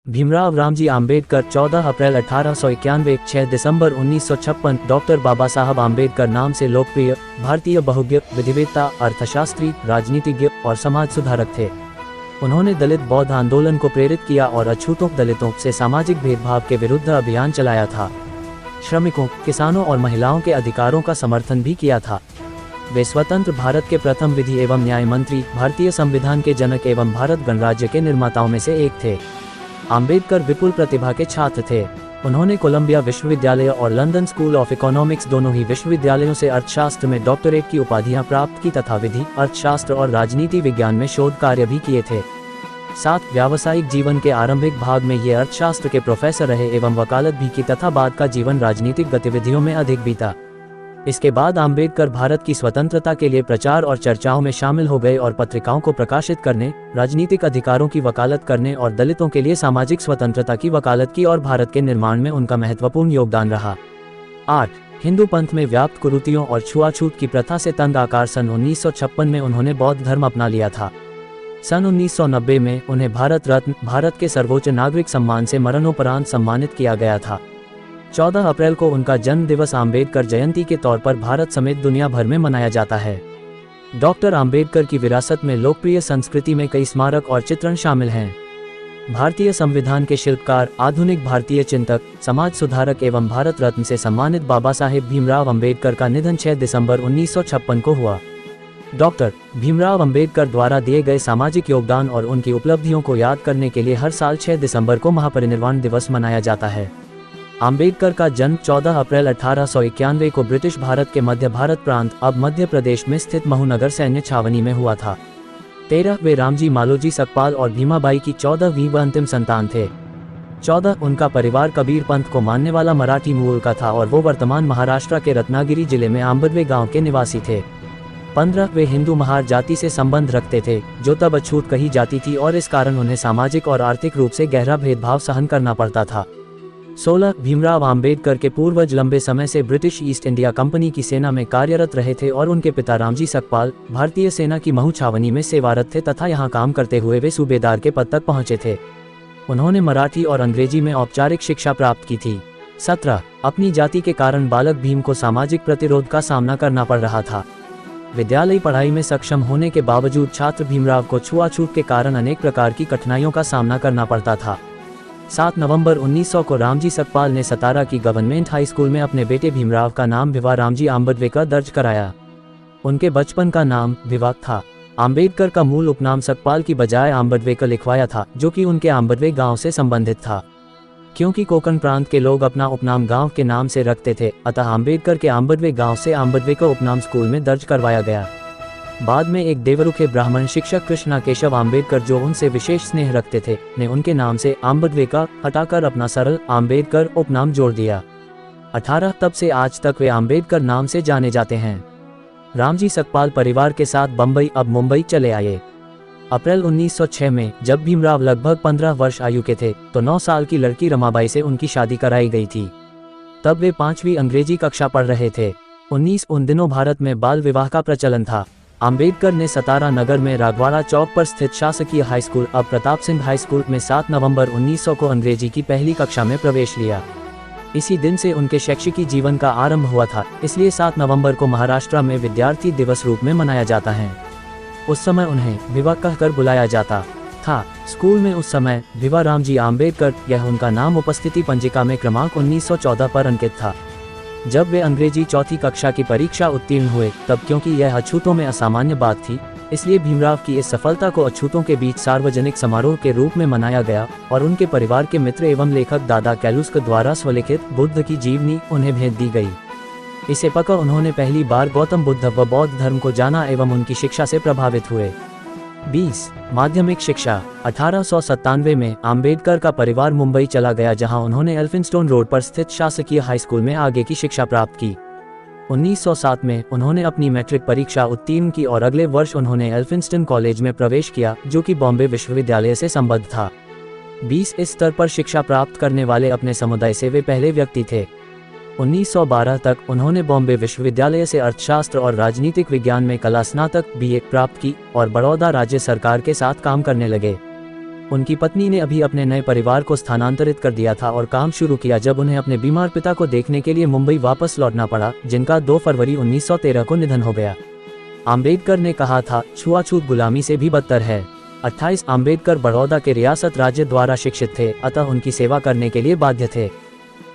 भीमराव रामजी आम्बेडकर 14 अप्रैल 1891 6 दिसंबर 1956 doctor बाबा साहब आम्बेडकर नाम से लोकप्रिय भारतीय बहुज्ञ, विधिवेत्ता, अर्थशास्त्री, राजनीतिज्ञ और समाज सुधारक थे। उन्होंने दलित बौद्ध आंदोलन को प्रेरित किया और अछूतों दलितों से सामाजिक भेदभाव के विरुद्ध अभियान चलाया था। श्रमिकों, किसानों और महिलाओं के अधिकारों का समर्थन भी किया था। वे स्वतंत्र भारत के प्रथम विधि एवं न्याय मंत्री, भारतीय संविधान के जनक एवं भारत गणराज्य के निर्माताओं में से एक थे। आम्बेडकर विपुल प्रतिभा के छात्र थे। उन्होंने कोलंबिया विश्वविद्यालय और लंदन स्कूल ऑफ इकोनॉमिक्स दोनों ही विश्वविद्यालयों से अर्थशास्त्र में डॉक्टरेट की उपाधियां प्राप्त की तथा विधि, अर्थशास्त्र और राजनीति विज्ञान में शोध कार्य भी किए थे। साथ व्यावसायिक जीवन के आरंभिक भाग में ये अर्थशास्त्र के प्रोफेसर रहे एवं वकालत भी की तथा बाद का जीवन राजनीतिक गतिविधियों में अधिक बीता। इसके बाद आम्बेडकर भारत की स्वतंत्रता के लिए प्रचार और चर्चाओं में शामिल हो गए और पत्रिकाओं को प्रकाशित करने, राजनीतिक अधिकारों की वकालत करने और दलितों के लिए सामाजिक स्वतंत्रता की वकालत की और भारत के निर्माण में उनका महत्वपूर्ण योगदान रहा। 8. हिंदू पंथ में व्याप्त कुरीतियों और छुआछूत की प्रथा से तंग आकर सन 1956 में उन्होंने बौद्ध धर्म अपना लिया था। सन 1990 में उन्हें भारत रत्न, भारत के सर्वोच्च नागरिक सम्मान से मरणोपरांत सम्मानित किया गया था। 14 अप्रैल को उनका जन्म दिवस आम्बेडकर जयंती के तौर पर भारत समेत दुनिया भर में मनाया जाता है। डॉक्टर आम्बेडकर की विरासत में लोकप्रिय संस्कृति में कई स्मारक और चित्रण शामिल हैं। भारतीय संविधान के शिल्पकार, आधुनिक भारतीय चिंतक, समाज सुधारक एवं भारत रत्न से सम्मानित बाबा साहेब भीमराव अम्बेडकर का निधन 6 दिसंबर 1956 को हुआ। डॉक्टर भीमराव अम्बेडकर द्वारा दिए गए सामाजिक योगदान और उनकी उपलब्धियों को याद करने के लिए हर साल 6 दिसंबर को महापरिनिर्वाण दिवस मनाया जाता है। आम्बेडकर का जन्म 14 अप्रैल 1891 को ब्रिटिश भारत के मध्य भारत प्रांत, अब मध्य प्रदेश में स्थित महूनगर सैन्य छावनी में हुआ था। 13 वे रामजी मालोजी सकपाल और भीमाबाई की 14वीं व अंतिम संतान थे। 14 उनका परिवार कबीर पंथ को मानने वाला मराठी मूल का था और वो वर्तमान महाराष्ट्र के रत्नागिरी जिले में आंबडवे गांव के निवासी थे। 15 वे हिंदू महार जाति से संबंध रखते थे, जो तब अछूत कही जाती थी और इस कारण उन्हें सामाजिक और आर्थिक रूप से गहरा भेदभाव सहन करना पड़ता था। 16 भीमराव आम्बेडकर के पूर्वज लंबे समय से ब्रिटिश ईस्ट इंडिया कंपनी की सेना में कार्यरत रहे थे और उनके पिता रामजी सकपाल भारतीय सेना की महू छावनी में सेवारत थे तथा यहाँ काम करते हुए वे सूबेदार के पद तक पहुँचे थे। उन्होंने मराठी और अंग्रेजी में औपचारिक शिक्षा प्राप्त की थी। 17 अपनी जाति के कारण बालक भीम को सामाजिक प्रतिरोध का सामना करना पड़ रहा था। विद्यालयी पढ़ाई में सक्षम होने के बावजूद छात्र भीमराव को छुआछूत के कारण अनेक प्रकार की कठिनाइयों का सामना करना पड़ता था। 7 नवंबर 1900 को रामजी सकपाल ने सतारा की गवर्नमेंट हाई स्कूल में अपने बेटे भीमराव का नाम भिवा रामजी आम्बेडकर दर्ज कराया। उनके बचपन का नाम भिवा था। आम्बेडकर का मूल उपनाम सकपाल की बजाय आम्बेडकर लिखवाया था, जो कि उनके आम्बडवे गांव से संबंधित था। क्योंकि कोंकण प्रांत के लोग अपना उपनाम गांव के नाम से रखते थे, अतः आम्बेडकर के आम्बडवे गांव से आम्बेडकर उपनाम स्कूल में दर्ज करवाया गया। बाद में एक देवरुखे ब्राह्मण शिक्षक कृष्णा केशव आम्बेडकर, जो उनसे विशेष स्नेह रखते थे, ने उनके नाम से आम्बेडकर हटाकर अपना सरल आम्बेडकर उपनाम जोड़ दिया। 18 तब से आज तक वे आम्बेडकर नाम से जाने जाते हैं। रामजी सकपाल परिवार के साथ बम्बई, अब मुंबई चले आए। अप्रैल 1906 में जब भीमराव लगभग 15 वर्ष आयु के थे तो 9 साल की लड़की रमाबाई से उनकी शादी कराई गई थी। तब वे 5वीं अंग्रेजी कक्षा पढ़ रहे थे। 19 उन दिनों भारत में बाल विवाह का प्रचलन था। आम्बेडकर ने सतारा नगर में रागवाड़ा चौक पर स्थित शासकीय हाई स्कूल, अब प्रताप सिंह हाई स्कूल में 7 नवंबर 1900 को अंग्रेजी की पहली कक्षा में प्रवेश लिया। इसी दिन से उनके शैक्षिकी जीवन का आरंभ हुआ था, इसलिए 7 नवंबर को महाराष्ट्र में विद्यार्थी दिवस रूप में मनाया जाता है। उस समय उन्हें भिवा कहकर बुलाया जाता था। स्कूल में उस समय भिवा रामजी आम्बेडकर, यह उनका नाम उपस्थिति पंजिका में क्रमांक 1914 पर अंकित था। जब वे अंग्रेजी चौथी कक्षा की परीक्षा उत्तीर्ण हुए तब, क्योंकि यह अछूतों में असामान्य बात थी, इसलिए भीमराव की इस सफलता को अछूतों के बीच सार्वजनिक समारोह के रूप में मनाया गया और उनके परिवार के मित्र एवं लेखक दादा कैलुस्क द्वारा स्वलिखित बुद्ध की जीवनी उन्हें भेंट दी गई। इसे पढ़कर उन्होंने पहली बार गौतम बुद्ध व बौद्ध धर्म को जाना एवं उनकी शिक्षा से प्रभावित हुए। 20 माध्यमिक शिक्षा। 1897 में आम्बेडकर का परिवार मुंबई चला गया, जहां उन्होंने एल्फिंस्टोन रोड पर स्थित शासकीय हाई स्कूल में आगे की शिक्षा प्राप्त की। 1907 में उन्होंने अपनी मैट्रिक परीक्षा उत्तीर्ण की और अगले वर्ष उन्होंने एल्फिंस्टन कॉलेज में प्रवेश किया, जो कि बॉम्बे विश्वविद्यालय से संबद्ध था। 20 इस स्तर पर शिक्षा प्राप्त करने वाले अपने समुदाय से वे पहले व्यक्ति थे। 1912 तक उन्होंने बॉम्बे विश्वविद्यालय से अर्थशास्त्र और राजनीतिक विज्ञान में कला स्नातक BA प्राप्त की और बड़ौदा राज्य सरकार के साथ काम करने लगे। उनकी पत्नी ने अभी अपने नए परिवार को स्थानांतरित कर दिया था और काम शुरू किया जब उन्हें अपने बीमार पिता को देखने के लिए मुंबई वापस लौटना पड़ा, जिनका 2 फरवरी 1913 को निधन हो गया। आम्बेडकर ने कहा था, छुआछूत गुलामी से भी बदतर है। 28 आम्बेडकर बड़ौदा के रियासत राज्य द्वारा शिक्षित थे, अतः उनकी सेवा करने के लिए बाध्य थे।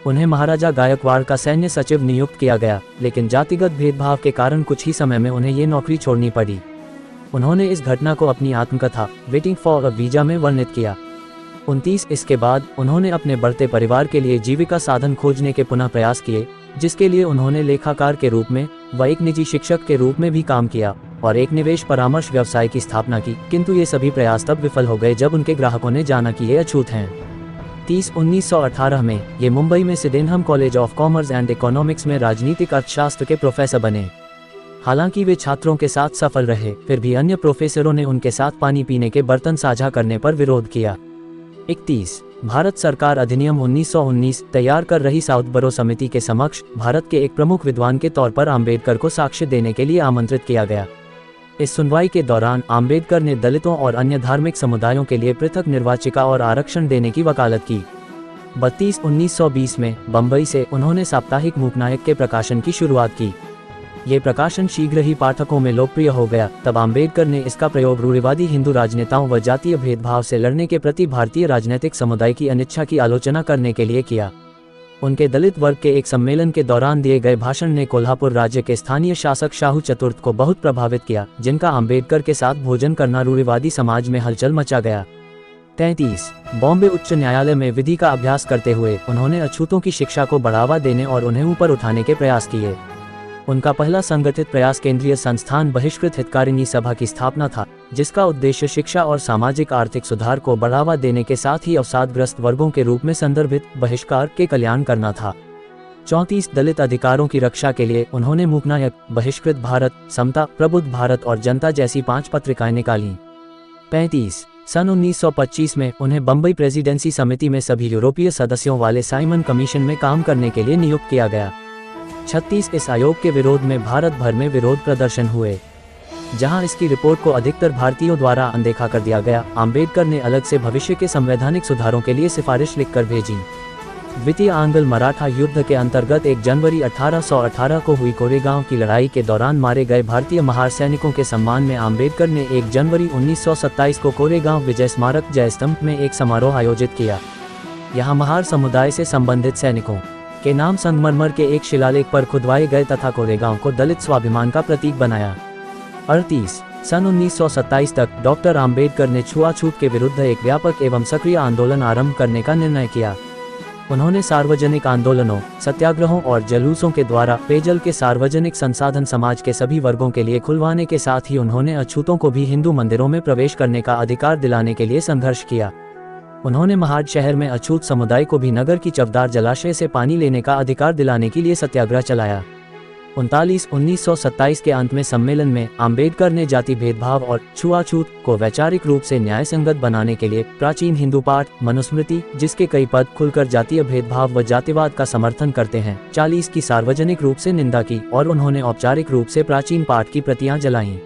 उन्हें महाराजा गायकवाड़ का सैन्य सचिव नियुक्त किया गया, लेकिन जातिगत भेदभाव के कारण कुछ ही समय में उन्हें ये नौकरी छोड़नी पड़ी। उन्होंने इस घटना को अपनी आत्मकथा वेटिंग फॉर अ वीजा में वर्णित किया। 29 इसके बाद उन्होंने अपने बढ़ते परिवार के लिए जीविका साधन खोजने के पुनः प्रयास किए, जिसके लिए उन्होंने लेखाकार के रूप में व एक निजी शिक्षक के रूप में भी काम किया और एक निवेश परामर्श व्यवसाय की स्थापना की, किंतु ये सभी प्रयास तब विफल हो गए जब उनके ग्राहकों ने जाना कि ये अछूत हैं। 1918 में ये मुंबई में Sydenham college of commerce and economics में राजनीतिक अर्थशास्त्र के प्रोफेसर बने। हालांकि वे छात्रों के साथ सफल रहे, फिर भी अन्य प्रोफेसरों ने उनके साथ पानी पीने के बर्तन साझा करने पर विरोध किया। 31 भारत सरकार अधिनियम 1919 तैयार कर रही साउथबरो समिति के समक्ष भारत के एक प्रमुख विद्वान के तौर पर आम्बेडकर को साक्ष्य देने के लिए आमंत्रित किया गया। इस सुनवाई के दौरान आम्बेडकर ने दलितों और अन्य धार्मिक समुदायों के लिए पृथक निर्वाचिका और आरक्षण देने की वकालत की। 32 1920 में बम्बई से उन्होंने साप्ताहिक मूकनायक के प्रकाशन की शुरुआत की। ये प्रकाशन शीघ्र ही पाठकों में लोकप्रिय हो गया। तब आम्बेडकर ने इसका प्रयोग रूढ़िवादी हिंदू राजनेताओं व जातीय भेदभाव से लड़ने के प्रति भारतीय राजनीतिक समुदाय की अनिच्छा की आलोचना करने के लिए किया। उनके दलित वर्ग के एक सम्मेलन के दौरान दिए गए भाषण ने कोल्हापुर राज्य के स्थानीय शासक शाहू चतुर्थ को बहुत प्रभावित किया, जिनका आम्बेडकर के साथ भोजन करना रूढ़िवादी समाज में हलचल मचा गया। 33 बॉम्बे उच्च न्यायालय में विधि का अभ्यास करते हुए उन्होंने अछूतों की शिक्षा को बढ़ावा देने और उन्हें ऊपर उठाने के प्रयास किए। उनका पहला संगठित प्रयास केंद्रीय संस्थान बहिष्कृत हितकारिणी सभा की स्थापना था, जिसका उद्देश्य शिक्षा और सामाजिक आर्थिक सुधार को बढ़ावा देने के साथ ही अवसादग्रस्त वर्गों के रूप में संदर्भित बहिष्कार के कल्याण करना था। 34 दलित अधिकारों की रक्षा के लिए उन्होंने मूकनायक, बहिष्कृत भारत, समता, प्रबुद्ध भारत और जनता जैसी 5 पत्रिकाएं निकाली। 35 सन 1925 में उन्हें बम्बई प्रेसिडेंसी समिति में सभी यूरोपीय सदस्यों वाले साइमन कमीशन में काम करने के लिए नियुक्त किया गया। 36 इस आयोग के विरोध में भारत भर में विरोध प्रदर्शन हुए, जहां इसकी रिपोर्ट को अधिकतर भारतीयों द्वारा अनदेखा कर दिया गया। आम्बेडकर ने अलग से भविष्य के संवैधानिक सुधारों के लिए सिफारिश लिखकर भेजी। द्वितीय आंग्ल मराठा युद्ध के अंतर्गत 1 जनवरी 1818 को हुई कोरेगांव की लड़ाई के दौरान मारे गए भारतीय महार सैनिकों के सम्मान में आम्बेडकर ने 1 जनवरी 1927 को कोरेगांव विजय स्मारक जयस्तंभ में एक समारोह आयोजित किया। यहाँ महार समुदाय से संबंधित सैनिकों के नाम संगमरमर के एक शिलालेख पर खुदवाए गए तथा कोरेगांव को दलित स्वाभिमान का प्रतीक बनाया। 38 सन 1927 तक डॉक्टर आम्बेडकर ने छुआछूत के विरुद्ध एक व्यापक एवं सक्रिय आंदोलन आरंभ करने का निर्णय किया। उन्होंने सार्वजनिक आंदोलनों, सत्याग्रहों और जुलूसों के द्वारा पेयजल के सार्वजनिक संसाधन समाज के सभी वर्गों के लिए खुलवाने के साथ ही उन्होंने अछूतों को भी हिंदू मंदिरों में प्रवेश करने का अधिकार दिलाने के लिए संघर्ष किया। उन्होंने महाड शहर में अछूत समुदाय को भी नगर की चवदार जलाशय से पानी लेने का अधिकार दिलाने के लिए सत्याग्रह चलाया। 39 1927 के अंत में सम्मेलन में आम्बेडकर ने जाति भेदभाव और छुआछूत को वैचारिक रूप से न्यायसंगत बनाने के लिए प्राचीन हिंदू पाठ मनुस्मृति, जिसके कई पद खुलकर जातीय भेदभाव व जातिवाद का समर्थन करते हैं, 40 की सार्वजनिक रूप से निंदा की और उन्होंने औपचारिक रूप से प्राचीन पाठ की प्रतियां जलाईं।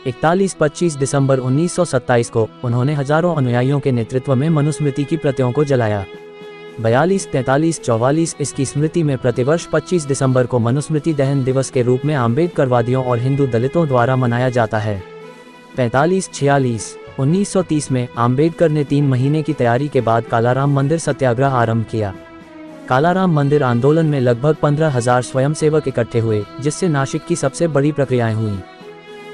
41-25 दिसंबर 1927 को उन्होंने हजारों अनुयायियों के नेतृत्व में मनुस्मृति की प्रतियों को जलाया। 42, 43, 44 इसकी स्मृति में प्रतिवर्ष 25 दिसंबर को मनुस्मृति दहन दिवस के रूप में आम्बेडकरवादियों और हिंदू दलितों द्वारा मनाया जाता है। 45, 46 1930 में आम्बेडकर ने 3 महीने की तैयारी के बाद कालाराम मंदिर सत्याग्रह आरंभ किया। कालाराम मंदिर आंदोलन में लगभग 15,000 स्वयंसेवक इकट्ठे हुए, जिससे नासिक की सबसे बड़ी प्रक्रियाएं हुई।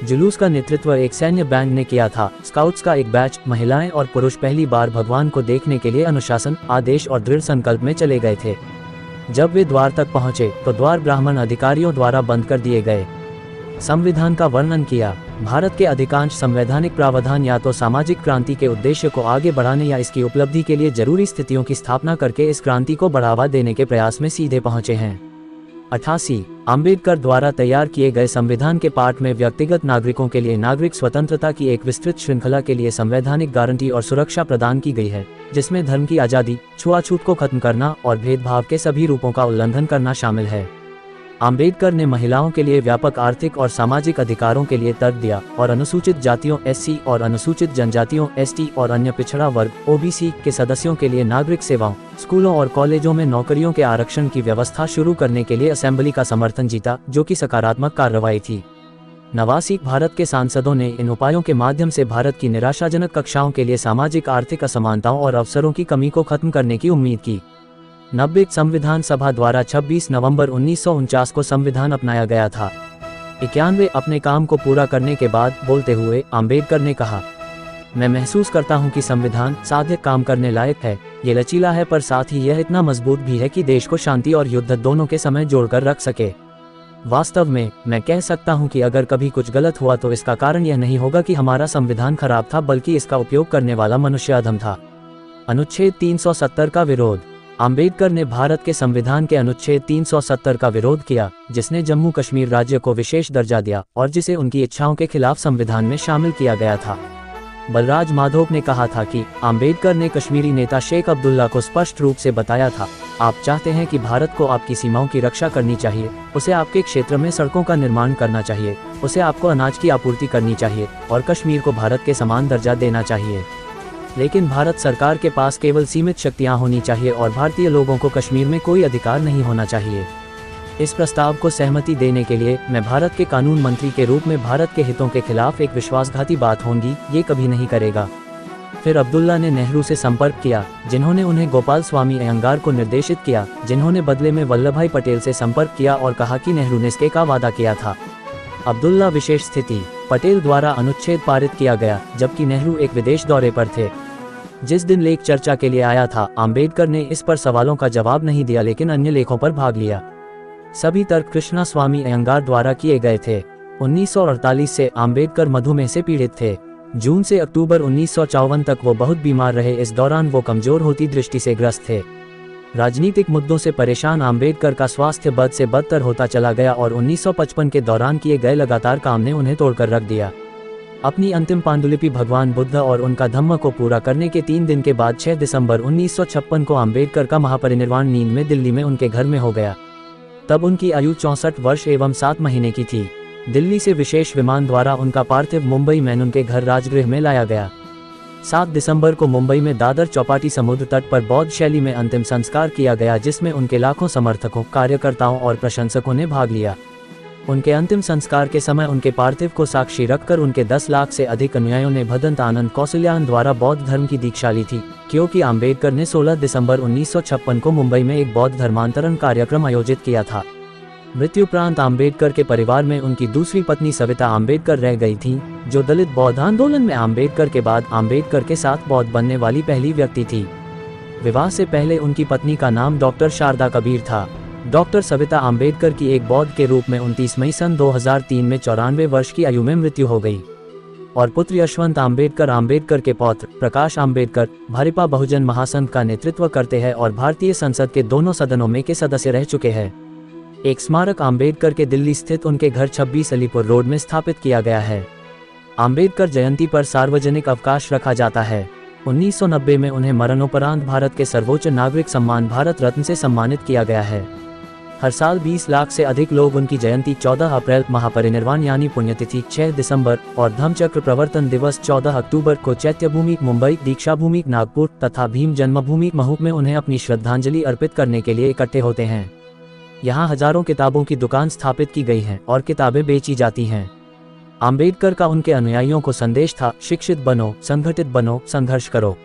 जुलूस का नेतृत्व एक सैन्य बैंड ने किया था। स्काउट्स का एक बैच, महिलाएं और पुरुष पहली बार भगवान को देखने के लिए अनुशासन, आदेश और दृढ़ संकल्प में चले गए थे। जब वे द्वार तक पहुंचे तो द्वार ब्राह्मण अधिकारियों द्वारा बंद कर दिए गए। संविधान का वर्णन किया। भारत के अधिकांश संवैधानिक प्रावधान या तो सामाजिक क्रांति के उद्देश्य को आगे बढ़ाने या इसकी उपलब्धि के लिए जरूरी स्थितियों की स्थापना करके इस क्रांति को बढ़ावा देने के प्रयास में सीधे पहुंचे हैं। 88 आम्बेडकर द्वारा तैयार किए गए संविधान के पाठ में व्यक्तिगत नागरिकों के लिए नागरिक स्वतंत्रता की एक विस्तृत श्रृंखला के लिए संवैधानिक गारंटी और सुरक्षा प्रदान की गई है, जिसमें धर्म की आज़ादी, छुआछूत को खत्म करना और भेदभाव के सभी रूपों का उल्लंघन करना शामिल है। आम्बेडकर ने महिलाओं के लिए व्यापक आर्थिक और सामाजिक अधिकारों के लिए तर्क दिया और अनुसूचित जातियों एससी और अनुसूचित जनजातियों एसटी और अन्य पिछड़ा वर्ग ओबीसी के सदस्यों के लिए नागरिक सेवाओं, स्कूलों और कॉलेजों में नौकरियों के आरक्षण की व्यवस्था शुरू करने के लिए असेंबली का समर्थन जीता, जो कि सकारात्मक कार्रवाई थी। 89 भारत के सांसदों ने इन उपायों के माध्यम से भारत की निराशाजनक कक्षाओं के लिए सामाजिक आर्थिक असमानताओं और अवसरों की कमी को खत्म करने की उम्मीद की। 90 संविधान सभा द्वारा 26 नवंबर 1949 को संविधान अपनाया गया था। 91 अपने काम को पूरा करने के बाद बोलते हुए आम्बेडकर ने कहा, मैं महसूस करता हूं कि संविधान साध्य काम करने लायक है, ये लचीला है पर साथ ही यह इतना मजबूत भी है कि देश को शांति और युद्ध दोनों के समय जोड़कर रख सके। वास्तव में मैं कह सकता हूं कि अगर कभी कुछ गलत हुआ तो इसका कारण यह नहीं होगा कि हमारा संविधान खराब था, बल्कि इसका उपयोग करने वाला मनुष्य अधम था। अनुच्छेद 370 का विरोध। आम्बेडकर ने भारत के संविधान के अनुच्छेद 370 का विरोध किया, जिसने जम्मू कश्मीर राज्य को विशेष दर्जा दिया और जिसे उनकी इच्छाओं के खिलाफ संविधान में शामिल किया गया था। बलराज माधोक ने कहा था कि आम्बेडकर ने कश्मीरी नेता शेख अब्दुल्ला को स्पष्ट रूप से बताया था, आप चाहते हैं कि भारत को आपकी सीमाओं की रक्षा करनी चाहिए, उसे आपके क्षेत्र में सड़कों का निर्माण करना चाहिए, उसे आपको अनाज की आपूर्ति करनी चाहिए और कश्मीर को भारत के समान दर्जा देना चाहिए। लेकिन भारत सरकार के पास केवल सीमित शक्तियां होनी चाहिए और भारतीय लोगों को कश्मीर में कोई अधिकार नहीं होना चाहिए। इस प्रस्ताव को सहमति देने के लिए मैं भारत के कानून मंत्री के रूप में भारत के हितों के खिलाफ एक विश्वासघाती बात होगी, ये कभी नहीं करेगा। फिर अब्दुल्ला ने नेहरू से संपर्क किया, जिन्होंने उन्हें गोपाल स्वामी अयंगार को निर्देशित किया, जिन्होंने बदले में वल्लभ भाई पटेल से संपर्क किया और कहा कि नेहरू ने इसके का वादा किया था। अब्दुल्ला विशेष स्थिति। पटेल द्वारा अनुच्छेद पारित किया गया, जबकि नेहरू एक विदेश दौरे पर थे। जिस दिन लेख चर्चा के लिए आया था, आम्बेडकर ने इस पर सवालों का जवाब नहीं दिया, लेकिन अन्य लेखों पर भाग लिया। सभी तर्क कृष्णा स्वामी अयंगार द्वारा किए गए थे। 1948 से आम्बेडकर मधुमेह से पीड़ित थे। जून से अक्टूबर 1954 तक वो बहुत बीमार रहे। इस दौरान वो कमजोर होती दृष्टि से ग्रस्त थे। राजनीतिक मुद्दों से परेशान आम्बेडकर का स्वास्थ्य बद से बदतर होता चला गया और 1955 के दौरान किए गए लगातार काम ने उन्हें तोड़कर रख दिया। अपनी अंतिम पांडुलिपि भगवान बुद्ध और उनका धम्म को पूरा करने के 3 दिन के बाद 6 दिसंबर 1956 को आम्बेडकर का महापरिनिर्वाण नींद में दिल्ली में उनके घर में हो गया। तब उनकी आयु 64 वर्ष एवं 7 महीने की थी। दिल्ली से विशेष विमान द्वारा उनका पार्थिव मुंबई में उनके घर राजगृह में लाया गया। 7 दिसंबर को मुंबई में दादर चौपाटी समुद्र तट पर बौद्ध शैली में अंतिम संस्कार किया गया, जिसमें उनके लाखों समर्थकों, कार्यकर्ताओं और प्रशंसकों ने भाग लिया। उनके अंतिम संस्कार के समय उनके पार्थिव को साक्षी रखकर उनके 10 लाख से अधिक अनुयायियों ने भदंत आनंद कौशल्यान द्वारा बौद्ध धर्म की दीक्षा ली थी, क्योंकि आम्बेडकर ने 16 दिसंबर 1956 को मुंबई में एक बौद्ध धर्मांतरण कार्यक्रम आयोजित किया था। मृत्युपरांत आम्बेडकर के परिवार में उनकी दूसरी पत्नी सविता आम्बेडकर रह गई थीं, जो दलित बौद्ध आंदोलन में आम्बेडकर के बाद आम्बेडकर के साथ बौद्ध बनने वाली पहली व्यक्ति थी। विवाह से पहले उनकी पत्नी का नाम डॉक्टर शारदा कबीर था। डॉक्टर सविता आम्बेडकर की एक बौद्ध के रूप में 29 मई सन 2003 में 94 वर्ष की आयु में मृत्यु हो गई और पुत्र यशवंत आम्बेडकर आम्बेडकर के पौत्र प्रकाश आम्बेडकर भाजपा बहुजन महासंघ का नेतृत्व करते हैं और भारतीय संसद के दोनों सदनों में के सदस्य रह चुके हैं। एक स्मारक आम्बेडकर के दिल्ली स्थित उनके घर 26 अलीपुर रोड में स्थापित किया गया है। आम्बेडकर जयंती पर सार्वजनिक अवकाश रखा जाता है। 1990 में उन्हें मरणोपरांत भारत के सर्वोच्च नागरिक सम्मान भारत रत्न से सम्मानित किया गया है। हर साल 20 लाख से अधिक लोग उनकी जयंती 14 अप्रैल, महापरिनिर्वाण यानी पुण्यतिथि 6 दिसंबर और धम्मचक्र प्रवर्तन दिवस 14 अक्टूबर को चैत्यभूमि मुंबई, दीक्षाभूमि नागपुर तथा भीम जन्मभूमि महू में उन्हें अपनी श्रद्धांजलि अर्पित करने के लिए इकट्ठे होते हैं। यहाँ हजारों किताबों की दुकान स्थापित की गई हैं और किताबें बेची जाती हैं। आम्बेडकर का उनके अनुयायियों को संदेश था, शिक्षित बनो, संगठित बनो, संघर्ष करो।